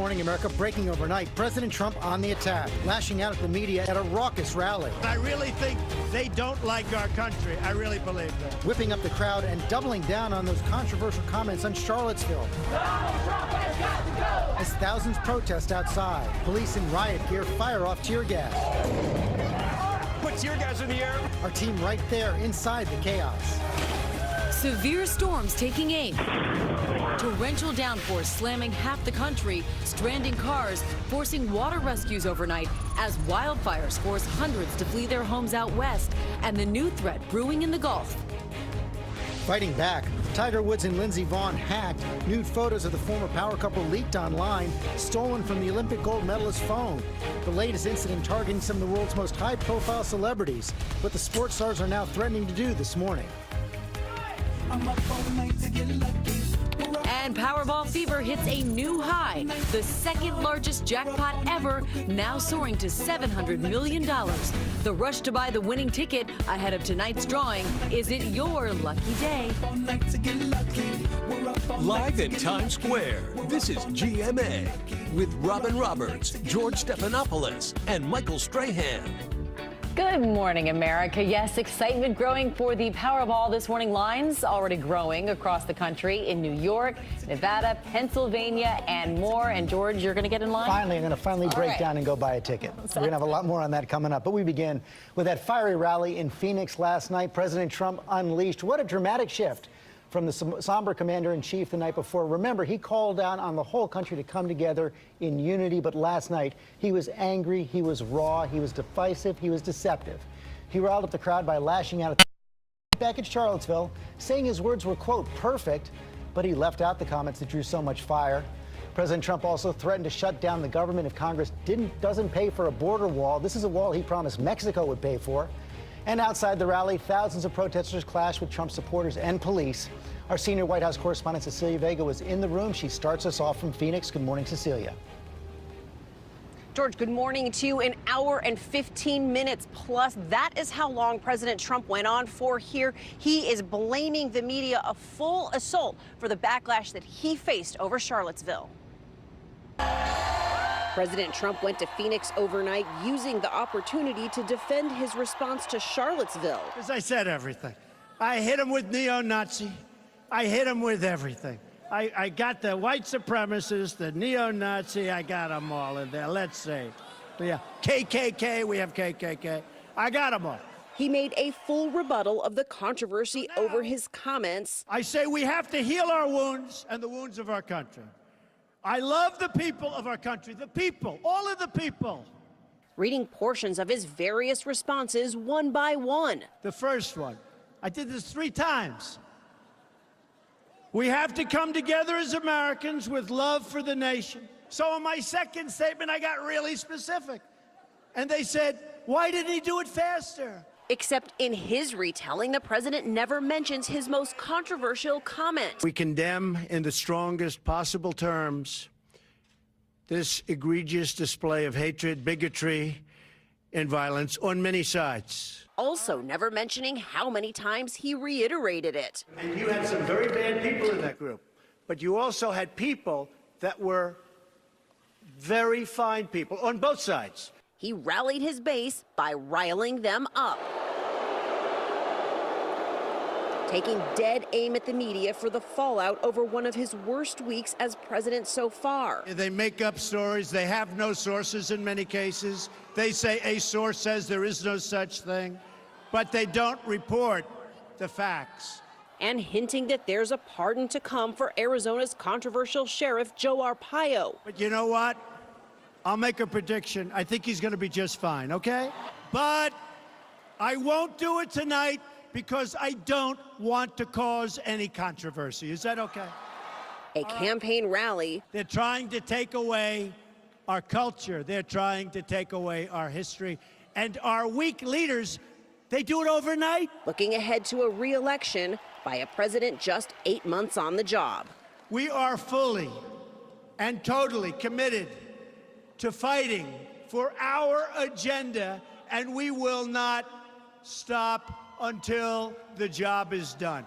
Morning America. Breaking overnight, President Trump on the attack, lashing out at the media at a raucous rally. I really think they don't like our country. I really believe that. Whipping up the crowd and doubling down on those controversial comments on Charlottesville. Donald Trump has got to go! As thousands protest outside, police in riot gear fire off tear gas. Put tear gas in the air. Our team right there inside the chaos. Severe storms taking aim. Torrential downpours slamming half the country, stranding cars, forcing water rescues overnight as wildfires force hundreds to flee their homes out west, and the new threat brewing in the Gulf. Fighting back, Tiger Woods and Lindsey Vonn hacked. Nude photos of the former power couple leaked online, stolen from the Olympic gold medalist's phone. The latest incident targeting some of the world's most high-profile celebrities, what the sports stars are now threatening to do this morning. And Powerball fever hits a new high. The second largest jackpot ever, now soaring to $700 million. The rush to buy the winning ticket ahead of tonight's drawing. Is it your lucky day? Live in Times Square, this is GMA with Robin Roberts, George Stephanopoulos, and Michael Strahan. Good morning, America. Yes, excitement growing for the Powerball this morning. Lines already growing across the country in New York, Nevada, Pennsylvania, and more. And George, you're going to get in line? Finally, I'm going to break down and go buy a ticket. We're going to have a lot more on that coming up. But we begin with that fiery rally in Phoenix last night. President Trump unleashed. What a dramatic shift from the somber commander-in-chief the night before. Remember, he called down on the whole country to come together in unity, but last night he was angry, he was raw, he was divisive, he was deceptive. He riled up the crowd by lashing out back at Charlottesville, saying his words were, quote, perfect, but he left out the comments that drew so much fire. President Trump also threatened to shut down the government if Congress doesn't pay for a border wall. This is a wall he promised Mexico would pay for. And outside the rally, thousands of protesters clashed with Trump supporters and police. Our senior White House correspondent Cecilia Vega was in the room. She starts us off from Phoenix. Good morning, Cecilia. George, good morning to you. An hour and 15 minutes plus. That is how long President Trump went on for here. He is blaming the media a full assault for the backlash that he faced over Charlottesville. President Trump went to Phoenix overnight, using the opportunity to defend his response to Charlottesville. As I said, everything. I hit him with neo-Nazi. I hit him with everything. I got the white supremacists, the neo-Nazi, I got them all in there. Let's see. Yeah, KKK, we have KKK. I got them all. He made a full rebuttal of the controversy over his comments. I say we have to heal our wounds and the wounds of our country. I love the people of our country, the people, all of the people. Reading portions of his various responses one by one. The first one, I did this 3 times. We have to come together as Americans with love for the nation. So in my second statement, I got really specific. And they said, why didn't he do it faster? Except in his retelling, the president never mentions his most controversial comment. We condemn in the strongest possible terms this egregious display of hatred, bigotry, and violence on many sides. Also never mentioning how many times he reiterated it. And you had some very bad people in that group, but you also had people that were very fine people on both sides. He rallied his base by riling them up, taking dead aim at the media for the fallout over one of his worst weeks as president so far. They make up stories. They have no sources in many cases. They say a source says there is no such thing, but they don't report the facts. And hinting that there's a pardon to come for Arizona's controversial sheriff, Joe Arpaio. But you know what? I'll make a prediction. I think he's going to be just fine, okay? But I won't do it tonight because I don't want to cause any controversy. Is that okay? A campaign rally. They're trying to take away our culture. They're trying to take away our history. And our weak leaders, they do it overnight. Looking ahead to a re-election by a president just 8 months on the job. We are fully and totally committed to fighting for our agenda, and we will not stop until the job is done.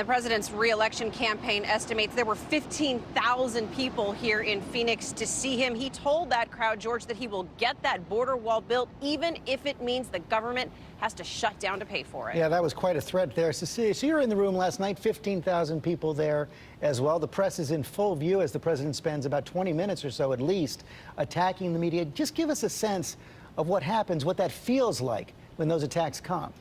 The president's re-election campaign estimates there were 15,000 people here in Phoenix to see him. He told that crowd, George, that he will get that border wall built, even if it means the government has to shut down to pay for it. Yeah, that was quite a threat there. Cecilia, so you were in the room last night, 15,000 people there as well. The press is in full view as the president spends about 20 minutes or so at least attacking the media. Just give us a sense of what happens, what that feels like when those attacks come.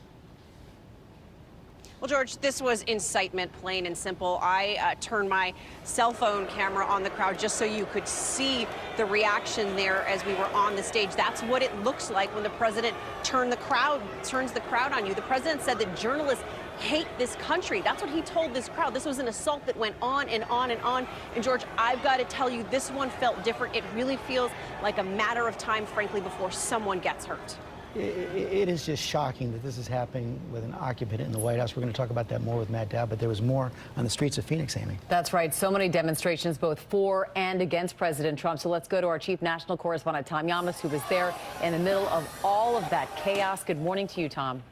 Well, George, this was incitement, plain and simple. I turned my cell phone camera on the crowd just so you could see the reaction there as we were on the stage. That's what it looks like when the president turns the crowd on you. The president said that journalists hate this country. That's what he told this crowd. This was an assault that went on and on and on. And George, I've got to tell you, this one felt different. It really feels like a matter of time, frankly, before someone gets hurt. It is just shocking that this is happening with an occupant in the White House. We're going to talk about that more with Matt Dowd, but there was more on the streets of Phoenix, Amy. That's right. So many demonstrations both for and against President Trump. So let's go to our chief national correspondent, Tom Yamas, who was there in the middle of all of that chaos. Good morning to you, Tom.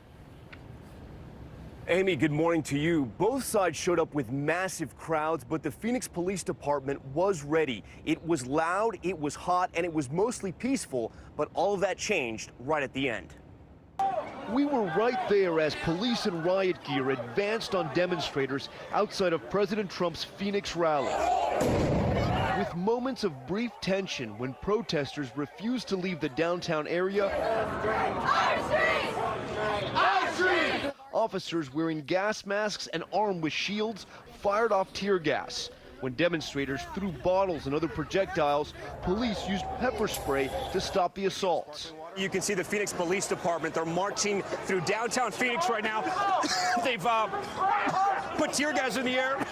Amy, good morning to you. Both sides showed up with massive crowds, but the Phoenix Police Department was ready. It was loud, it was hot, and it was mostly peaceful, but all of that changed right at the end. We were right there as police in riot gear advanced on demonstrators outside of President Trump's Phoenix rally. With moments of brief tension when protesters refused to leave the downtown area, officers wearing gas masks and armed with shields fired off tear gas. When demonstrators threw bottles and other projectiles, police used pepper spray to stop the assaults. You can see the Phoenix Police Department. They're marching through downtown Phoenix right now. They've put tear gas in the air.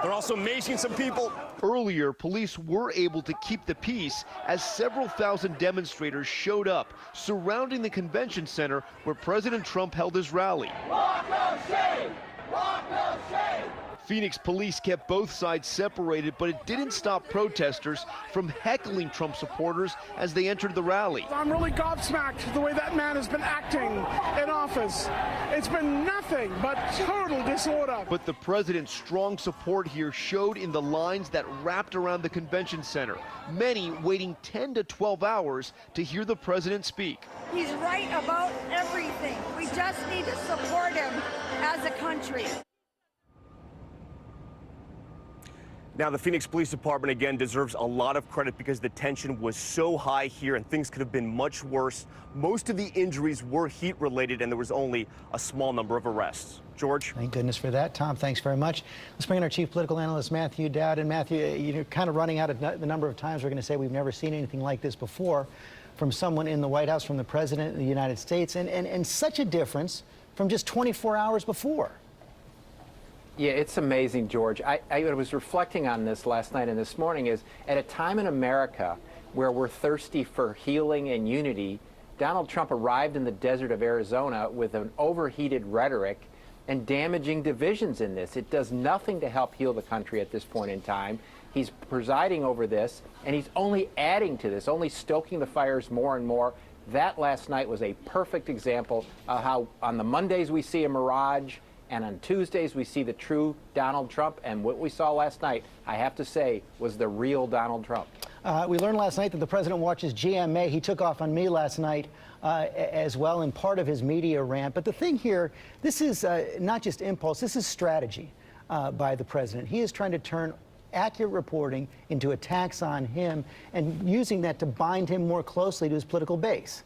They're also macing some people. Earlier, police were able to keep the peace as several thousand demonstrators showed up, surrounding the convention center where President Trump held his rally. Walk no shame! Walk no shame! Phoenix police kept both sides separated, but it didn't stop protesters from heckling Trump supporters as they entered the rally. I'm really gobsmacked the way that man has been acting in office. It's been nothing but total disorder. But the president's strong support here showed in the lines that wrapped around the convention center, many waiting 10 to 12 hours to hear the president speak. He's right about everything. We just need to support him as a country. Now, the Phoenix Police Department, again, deserves a lot of credit because the tension was so high here and things could have been much worse. Most of the injuries were heat-related, and there was only a small number of arrests. George? Thank goodness for that. Tom, thanks very much. Let's bring in our chief political analyst, Matthew Dowd. And Matthew, you're kind of running out of the number of times we're going to say we've never seen anything like this before from someone in the White House, from the President of the United States, and such a difference from just 24 hours before. Yeah, it's amazing, George. I was reflecting on this last night and this morning is at a time in America where we're thirsty for healing and unity, Donald Trump arrived in the desert of Arizona with an overheated rhetoric and damaging divisions in this. It does nothing to help heal the country at this point in time. He's presiding over this, and he's only adding to this, only stoking the fires more and more. That last night was a perfect example of how on the Mondays we see a mirage, and on Tuesdays, we see the true Donald Trump. And what we saw last night, I have to say, was the real Donald Trump. We learned last night that the president watches GMA. He took off on me last night as well in part of his media rant. But the thing here, this is not just impulse, this is strategy by the president. He is trying to turn accurate reporting into attacks on him and using that to bind him more closely to his political base.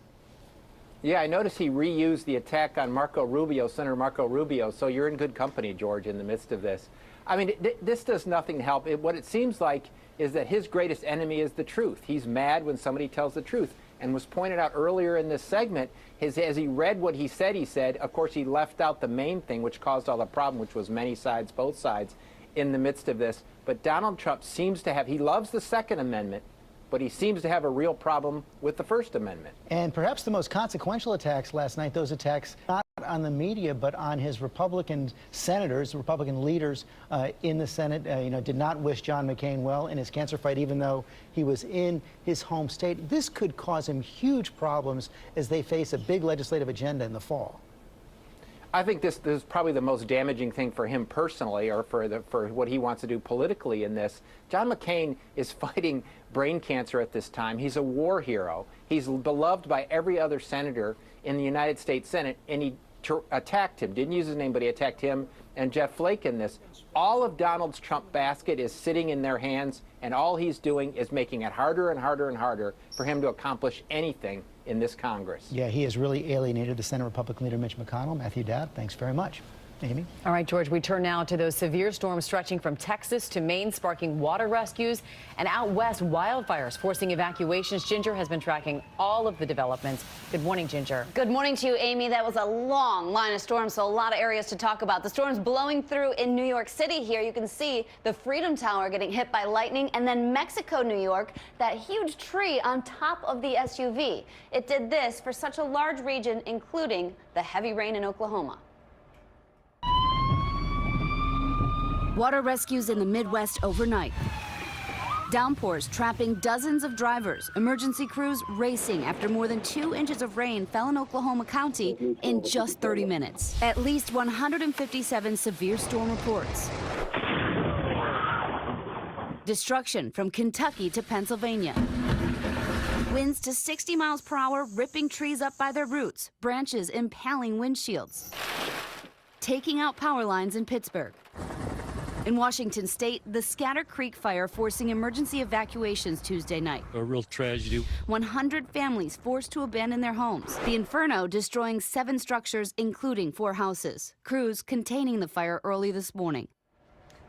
Yeah, I noticed he reused the attack on Marco Rubio, Senator Marco Rubio, so you're in good company, George, in the midst of this. I mean, this does nothing to help. What it seems like is that his greatest enemy is the truth. He's mad when somebody tells the truth. And was pointed out earlier in this segment, as he read what he said, of course, he left out the main thing, which caused all the problem, which was many sides, both sides, in the midst of this. But Donald Trump seems to have, he loves the Second Amendment, but he seems to have a real problem with the First Amendment. And perhaps the most consequential attacks last night, those attacks not on the media, but on his Republican senators, Republican leaders in the Senate, did not wish John McCain well in his cancer fight, even though he was in his home state. This could cause him huge problems as they face a big legislative agenda in the fall. I think this is probably the most damaging thing for him personally, or for what he wants to do politically in this. John McCain is fighting brain cancer at this time. He's a war hero. He's beloved by every other senator in the United States Senate, and he attacked him. Didn't use his name, but he attacked him and Jeff Flake in this. All of Donald's Trump basket is sitting in their hands, and all he's doing is making it harder and harder and harder for him to accomplish anything in this Congress. Yeah, he has really alienated the Senate Republican leader Mitch McConnell. Matthew Dowd, thanks very much. Amy? All right, George, we turn now to those severe storms stretching from Texas to Maine, sparking water rescues, and out west, wildfires forcing evacuations. Ginger has been tracking all of the developments. Good morning, Ginger. Good morning to you, Amy. That was a long line of storms, so a lot of areas to talk about. The storms blowing through in New York City here. You can see the Freedom Tower getting hit by lightning, and then Mexico, New York, that huge tree on top of the SUV. It did this for such a large region, including the heavy rain in Oklahoma. Water rescues in the Midwest overnight. Downpours trapping dozens of drivers. Emergency crews racing after more than 2 inches of rain fell in Oklahoma County in just 30 minutes. At least 157 severe storm reports. Destruction from Kentucky to Pennsylvania. Winds to 60 miles per hour, ripping trees up by their roots. Branches impaling windshields. Taking out power lines in Pittsburgh. In Washington state, the Scatter Creek fire forcing emergency evacuations Tuesday night. A real tragedy. 100 families forced to abandon their homes. The inferno destroying 7 structures, including 4 houses. Crews containing the fire early this morning.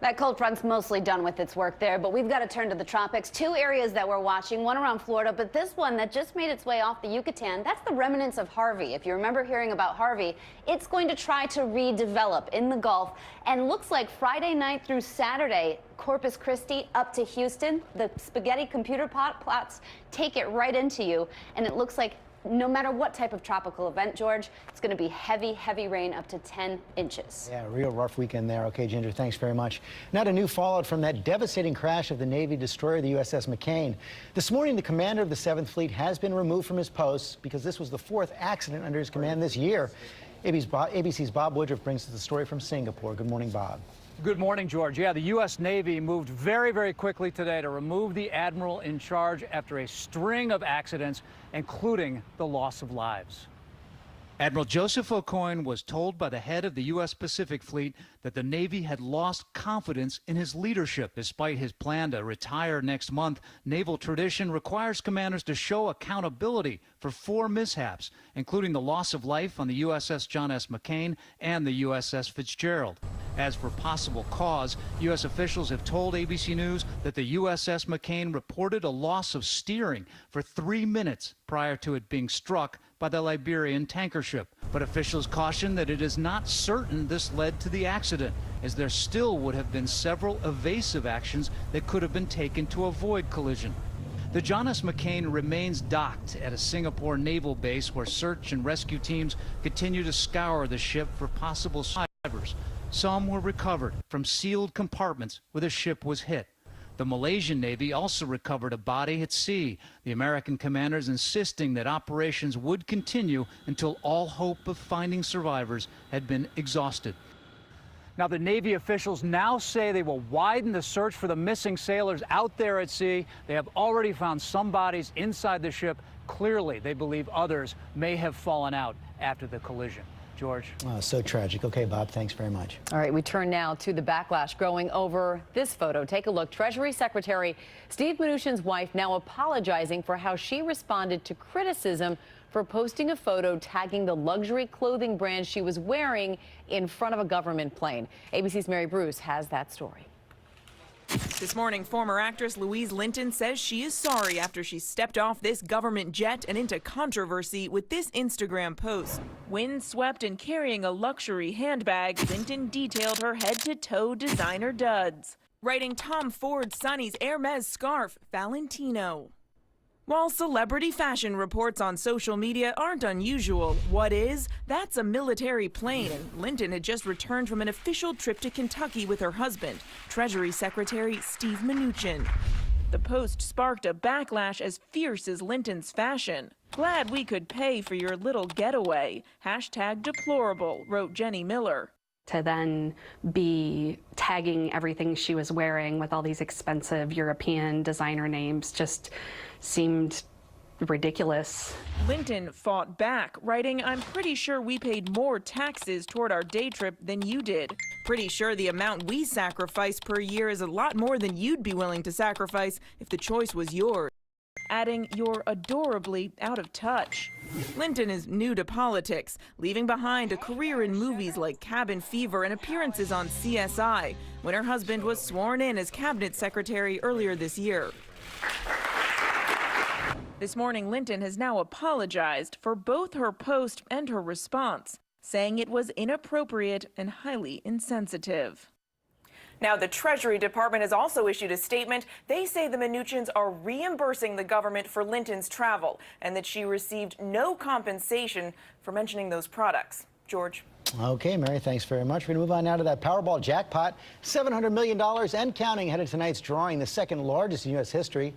That cold front's mostly done with its work there, but we've got to turn to the tropics. 2 areas that we're watching, one around Florida, but this one that just made its way off the Yucatan, that's the remnants of Harvey. If you remember hearing about Harvey, it's going to try to redevelop in the Gulf, and looks like Friday night through Saturday, Corpus Christi up to Houston, the spaghetti computer plots take it right into you, and it looks like no matter what type of tropical event, George, it's going to be heavy, heavy rain up to 10 inches. Yeah, real rough weekend there. Okay, Ginger, thanks very much. Now to new fallout from that devastating crash of the Navy destroyer, the USS McCain. This morning, the commander of the 7th Fleet has been removed from his post because this was the 4th accident under his command this year. ABC's Bob Woodruff brings us the story from Singapore. Good morning, Bob. Good morning, George. Yeah, the U.S. Navy moved very, very quickly today to remove the admiral in charge after a string of accidents, including the loss of lives. Admiral Joseph Aucoin was told by the head of the U.S. Pacific Fleet that the Navy had lost confidence in his leadership. Despite his plan to retire next month, naval tradition requires commanders to show accountability for 4 mishaps, including the loss of life on the USS John S. McCain and the USS Fitzgerald. As for possible cause, U.S. officials have told ABC News that the USS McCain reported a loss of steering for 3 minutes prior to it being struck by the Liberian tanker ship. But officials caution that it is not certain this led to the accident, as there still would have been several evasive actions that could have been taken to avoid collision. The John S. McCain remains docked at a Singapore naval base where search and rescue teams continue to scour the ship for possible survivors. Some were recovered from sealed compartments where the ship was hit. The Malaysian Navy also recovered a body at sea, the American commanders insisting that operations would continue until all hope of finding survivors had been exhausted. Now, the Navy officials now say they will widen the search for the missing sailors out there at sea. They have already found some bodies inside the ship. Clearly, they believe others may have fallen out after the collision. George. Oh, so tragic. Okay, Bob, thanks very much. All right, we turn now to the backlash growing over this photo. Take a look. Treasury Secretary Steve Mnuchin's wife now apologizing for how she responded to criticism for posting a photo tagging the luxury clothing brand she was wearing in front of a government plane. ABC's Mary Bruce has that story. This morning, former actress Louise Linton says she is sorry after she stepped off this government jet and into controversy with this Instagram post. Windswept and carrying a luxury handbag, Linton detailed her head-to-toe designer duds, writing Tom Ford Sonny's Hermes scarf, Valentino. While celebrity fashion reports on social media aren't unusual, what is? That's a military plane, and Linton had just returned from an official trip to Kentucky with her husband, Treasury Secretary Steve Mnuchin. The post sparked a backlash as fierce as Linton's fashion. Glad we could pay for your little getaway. Hashtag deplorable, wrote Jenny Miller. To then be tagging everything she was wearing with all these expensive European designer names just seemed ridiculous. Linton fought back, writing, "I'm pretty sure we paid more taxes toward our day trip than you did. Pretty sure the amount we sacrifice per year is a lot more than you'd be willing to sacrifice if the choice was yours." Adding, "You're adorably out of touch." Linton is new to politics, leaving behind a career in movies like Cabin Fever and appearances on CSI, when her husband was sworn in as cabinet secretary earlier this year. This morning, Linton has now apologized for both her post and her response, saying it was inappropriate and highly insensitive. Now, the Treasury Department has also issued a statement. They say the Mnuchins are reimbursing the government for Linton's travel and that she received no compensation for mentioning those products. George. Okay, Mary, thanks very much. We're going to move on now to that Powerball jackpot. $700 million and counting ahead of tonight's drawing, the second largest in U.S. history.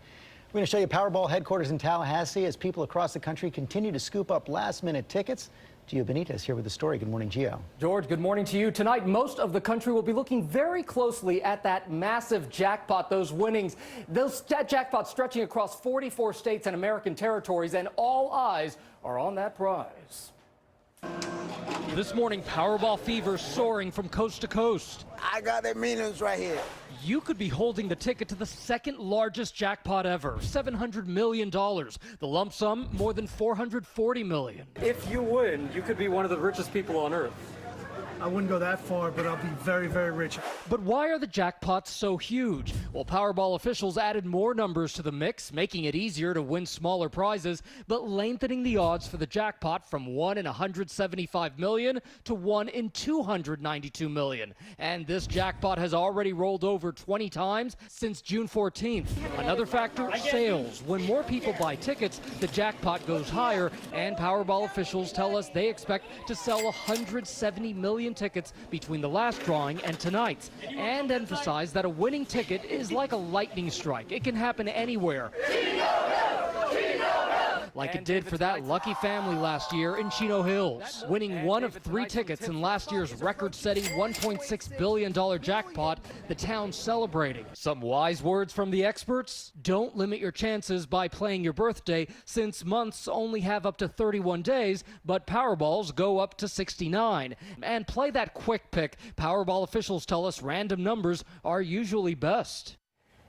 We're going to show you Powerball headquarters in Tallahassee as people across the country continue to scoop up last-minute tickets. Gio Benitez here with the story. Good morning, Gio. George, good morning to you. Tonight, most of the country will be looking very closely at that massive jackpot, those winnings. That jackpot stretching across 44 states and American territories, and all eyes are on that prize. This morning, Powerball fever soaring from coast to coast. I got the millions right here. You could be holding the ticket to the second largest jackpot ever, $700 million. The lump sum, more than $440 million. If you win, you could be one of the richest people on earth. I wouldn't go that far, but I'll be very, very rich. But why are the jackpots so huge? Well, Powerball officials added more numbers to the mix, making it easier to win smaller prizes, but lengthening the odds for the jackpot from 1 in 175 million to 1 in 292 million. And this jackpot has already rolled over 20 times since June 14th. Another factor, sales. When more people buy tickets, the jackpot goes higher, and Powerball officials tell us they expect to sell 170 million tickets between the last drawing and tonight's, and emphasize that a winning ticket is like a lightning strike. It can happen anywhere. Like it did for that lucky family last year in Chino Hills, winning one of 3 tickets in last year's record-setting $1.6 billion jackpot, the town celebrating. Some wise words from the experts: don't limit your chances by playing your birthday, since months only have up to 31 days, but Powerballs go up to 69. And play that quick pick. Powerball officials tell us random numbers are usually best.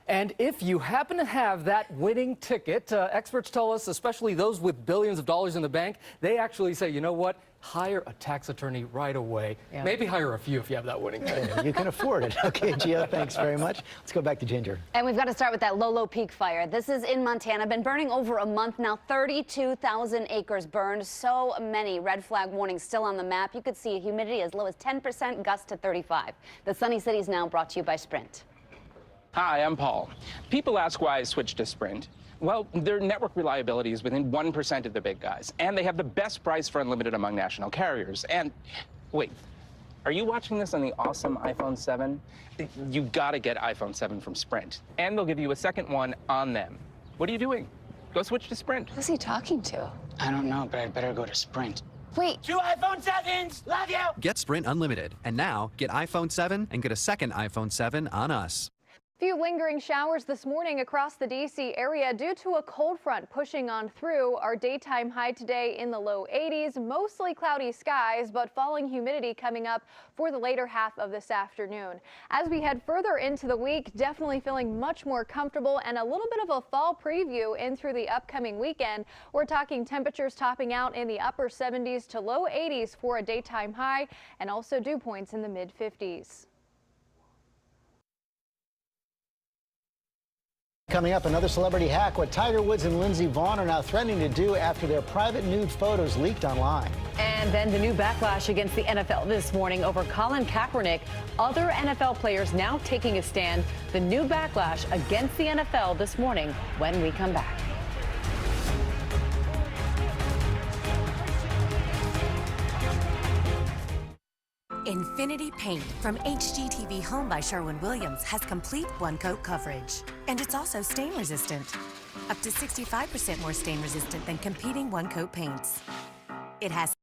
And if you happen to have that winning ticket, experts tell us, especially those with billions of dollars in the bank, they actually say, you know what, hire a tax attorney right away. Yeah. Maybe hire a few if you have that winning ticket. You can afford it. Okay, Gio, thanks very much. Let's go back to Ginger. And we've got to start with that Lolo Peak fire. This is in Montana. Been burning over a month now. 32,000 acres burned. So many red flag warnings still on the map. You could see humidity as low as 10%, gusts to 35. The Sunny City is now brought to you by Sprint. Hi, I'm Paul. People ask why I switched to Sprint. Well, their network reliability is within 1% of the big guys, and they have the best price for unlimited among national carriers. And wait, are you watching this on the awesome iPhone 7? You gotta get iPhone 7 from Sprint, and they'll give you a second one on them. What are you doing? Go switch to Sprint. Who's he talking to? I don't know, but I'd better go to Sprint. Wait. 2 iPhone 7s! Love you! Get Sprint Unlimited. And now, get iPhone 7 and get a second iPhone 7 on us. Few lingering showers this morning across the D.C. area due to a cold front pushing on through. Our daytime high today in the low 80s, mostly cloudy skies, but falling humidity coming up for the later half of this afternoon. As we head further into the week, definitely feeling much more comfortable and a little bit of a fall preview in through the upcoming weekend. We're talking temperatures topping out in the upper 70s to low 80s for a daytime high, and also dew points in the mid 50s. Coming up, another celebrity hack, what Tiger Woods and Lindsey Vonn are now threatening to do after their private nude photos leaked online. And then the new backlash against the NFL this morning over Colin Kaepernick. Other NFL players now taking a stand. The new backlash against the NFL this morning when we come back. Infinity Paint from HGTV Home by Sherwin-Williams has complete one-coat coverage. And it's also stain resistant. up to 65% more stain resistant than competing one-coat paints. It has